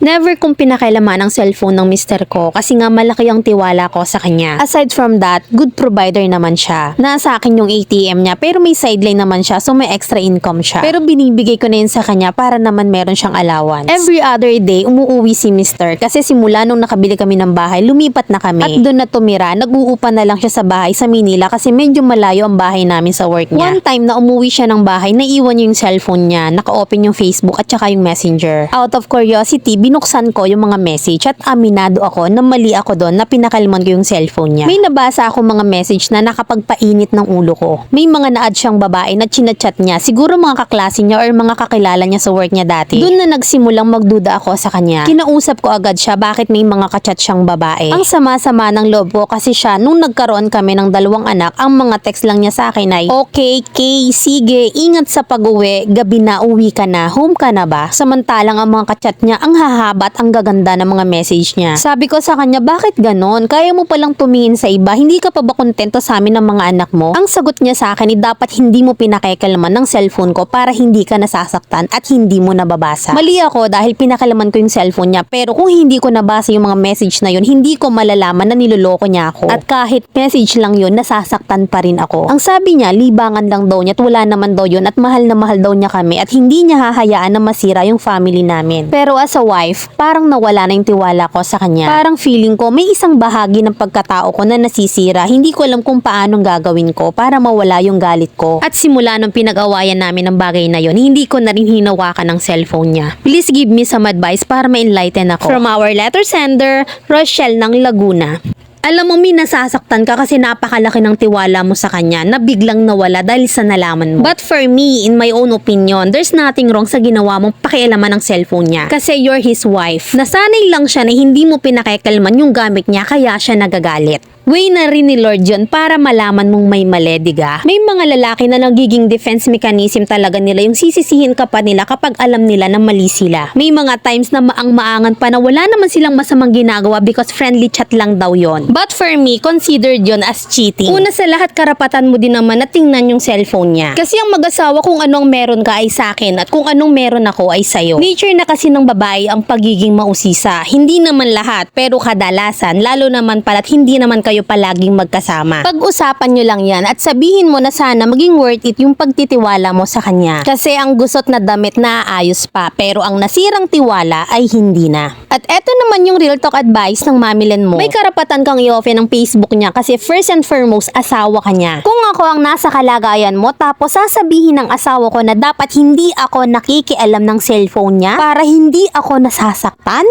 Never kong pinakailaman ang cellphone ng mister ko kasi nga malaki ang tiwala ko sa kanya. Aside from that, good provider naman siya. Nasa akin yung ATM niya pero may sideline naman siya so may extra income siya. Pero binibigay ko na yun sa kanya para naman meron siyang allowance. Every other day, umuuwi si mister kasi simula nung nakabili kami ng bahay, lumipat na kami. At doon na tumira, nag-uupa na lang siya sa bahay sa Manila kasi medyo malayo ang bahay namin sa work niya. One time na umuwi siya ng bahay, naiwan niya yung cellphone niya, naka-open yung Facebook at saka yung Messenger. Out of curiosity, binuksan ko yung mga message at aminado ako na mali ako doon na pinakalman ko yung cellphone niya. May nabasa ako mga message na nakapagpainit ng ulo ko. May mga na-add siyang babae na chinachat niya, siguro mga kaklase niya or mga kakilala niya sa work niya dati. Doon na nagsimulang magduda ako sa kanya. Kinausap ko agad siya bakit may mga kachat siyang babae. Ang sama-sama ng loob ko kasi siya nung nagkaroon kami ng 2 anak, ang mga text lang niya sa akin ay, "Okay, Kay, sige, ingat sa pag-uwi, gabi na, uwi ka na, home ka na ba?" Samantalang ang mga kachat niya, ang hahaba at ang gaganda ng mga message niya. Sabi ko sa kanya, bakit ganon? Kaya mo palang tumingin sa iba, hindi ka pa ba kontento sa amin ng mga anak mo? Ang sagot niya sa akin, dapat hindi mo pinakikialaman ng cellphone ko para hindi ka nasasaktan at hindi mo nababasa. Mali ako dahil pinakalaman ko yung cellphone niya, pero kung hindi ko nabasa yung mga message na yun, hindi ko malalaman na niloloko niya ako. At kahit message lang yun, nasasaktan pa rin ako. Ang sabi niya, libangan lang daw niya at wala naman daw yun at mahal na mahal daw niya kami at hindi niya hahayaan na masira yung family namin. Pero as a wife, parang nawala na yung tiwala ko sa kanya. Parang feeling ko may isang bahagi ng pagkatao ko na nasisira. Hindi ko alam kung paanong gagawin ko para mawala yung galit ko. At simula nung pinag-awayan namin ng bagay na yun, hindi ko na rin hinawakan ng cellphone niya. Please give me some advice para ma-enlighten ako. From our letter sender, Rochelle ng Laguna. Alam mo, Min, nasasaktan ka kasi napakalaki ng tiwala mo sa kanya na biglang nawala dahil sa nalaman mo. But for me, in my own opinion, there's nothing wrong sa ginawa mong pakialaman ng cellphone niya. Kasi you're his wife. Nasanay lang siya na hindi mo pinakikalman yung gamit niya kaya siya nagagalit. Way na rin ni Lord yun para malaman mong may mali, diga? May mga lalaki na nagiging defense mechanism talaga nila yung sisisihin ka pa nila kapag alam nila na mali sila. May mga times na maang-maangan pa na wala naman silang masamang ginagawa because friendly chat lang daw yon. But for me, considered yon as cheating. Una sa lahat, karapatan mo din naman na tingnan yung cellphone niya. Kasi ang mag-asawa kung anong meron ka ay sa akin at kung anong meron ako ay sa'yo. Nature na kasi ng babae ang pagiging mausisa. Hindi naman lahat, pero kadalasan, lalo naman pala't hindi naman kayo palaging magkasama. Pag-usapan nyo lang yan at sabihin mo na sana maging worth it yung pagtitiwala mo sa kanya. Kasi ang gusot na damit naaayos pa, pero ang nasirang tiwala ay hindi na. At eto naman yung real talk advice ng mamilen mo. May karapatan kang i-open ng Facebook niya kasi first and foremost, asawa ka niya. Kung ako ang nasa kalagayan mo tapos sasabihin ng asawa ko na dapat hindi ako nakikialam ng cellphone niya para hindi ako nasasaktan,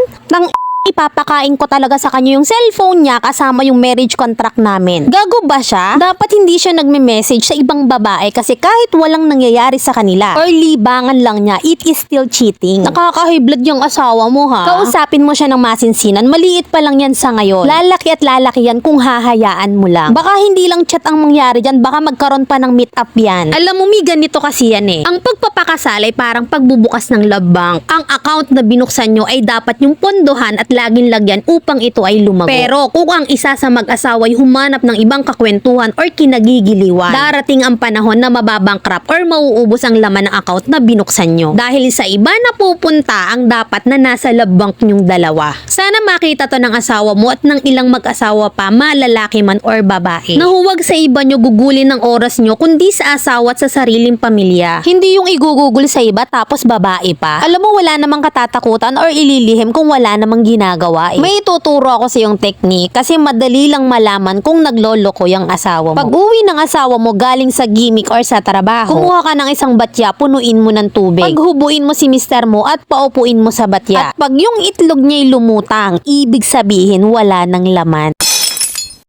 ipapakain ko talaga sa kanya yung cellphone niya kasama yung marriage contract namin. Gago ba siya? Dapat hindi siya nagme-message sa ibang babae kasi kahit walang nangyayari sa kanila or libangan lang niya, it is still cheating. Nakakahiblad yung asawa mo, ha? Kausapin mo siya ng masinsinan, maliit pa lang yan sa ngayon. Lalaki at lalaki yan kung hahayaan mo lang. Baka hindi lang chat ang mangyari dyan, baka magkaroon pa ng meet up yan. Alam mo, may ganito kasi yan eh. Ang pagpapakasal ay parang pagbubukas ng love bank. Ang account na binuksan nyo ay dapat yung pondohan at laging lagyan upang ito ay lumago. Pero kung ang isa sa mag-asawa ay humanap ng ibang kakwentuhan or kinagigiliwan, darating ang panahon na mababankrupt or mauubos ang laman ng account na binuksan nyo. Dahil sa iba na pupunta ang dapat na nasa love bank nyong dalawa. Sana makita to ng asawa mo at ng ilang mag-asawa pa, malalaki man or babae, na huwag sa iba nyo gugulin ng oras nyo kundi sa asawa at sa sariling pamilya. Hindi yung igugugol sa iba tapos babae pa. Alam mo, wala namang katatakutan or ililihim kung wala namang ginagawa eh. May ituturo ako sa yung technique kasi madali lang malaman kung nagloloko yung asawa mo. Pag uwi ng asawa mo galing sa gimmick or sa trabaho, kumuha ka ng isang batya, punuin mo ng tubig. Paghubuin mo si mister mo at paupuin mo sa batya. At pag yung itlog niya'y lumutang, ibig sabihin wala ng laman.